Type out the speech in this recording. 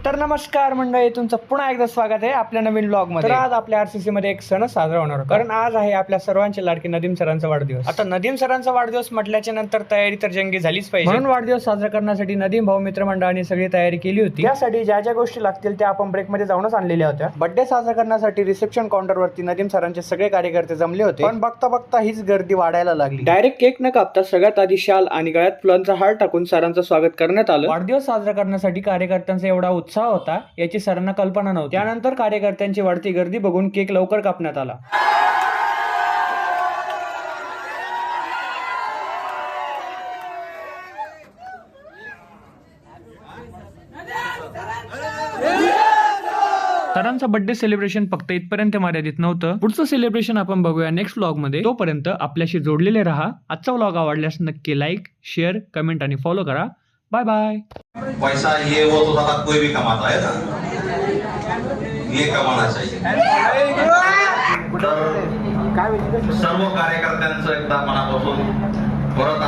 तर नमस्कार मंडळी, तुमचं पुन्हा एकदा स्वागत आहे आपल्या नवीन ब्लॉग मध्ये. तर आज आपल्या आरसीसी मध्ये एक सण साजरा होणार होता, कारण आज आहे आपल्या सर्वांचे लाडके नदीम सरांचा वाढदिवस. आता नदीम सरांचा वाढदिवस म्हटल्याच्या नंतर तयारी तर जंगी झालीच पाहिजे. म्हणून वाढदिवस साजरा करण्यासाठी नदीम भाऊ मित्रमंडळाने सगळी तयारी केली होती. त्यासाठी ज्या ज्या गोष्टी लागतील त्या आपण ब्रेक मध्ये जाऊनच आणलेल्या होत्या. बर्थडे साजरा करण्यासाठी रिसेप्शन काउंटर वरती नदीम सरांचे सगळे कार्यकर्ते जमले होते, पण बघता बघता हीच गर्दी वाढायला लागली. डायरेक्ट केक न कापता सगळ्यात आधी शाल आणि गळ्यात फुलांचा हार टाकून सरांचं स्वागत करण्यात आलं. वाढदिवस साजरा करण्यासाठी कार्यकर्त्यांचा एवढा उत्साह होता याची सरांना कल्पना नव्हती. त्यानंतर कार्यकर्त्यांची वाढती गर्दी बघून केक लवकर कापण्यात आला. सरांचा बर्थडे सेलिब्रेशन फक्त इथपर्यंत मर्यादित नव्हतं. पुढचं सेलिब्रेशन आपण बघूया नेक्स्ट व्लॉग मध्ये. तोपर्यंत आपल्याशी जोडलेले राहा. आजचा व्लॉग आवडल्यास नक्की लाईक, शेअर, कमेंट आणि फॉलो करा. Bye bye. पैसा ये वो तो साला कोई भी कमाता है ना, ये कमाना चाहिए. सर्व कार्यकर्त्यांचं एकदा मनापासून परत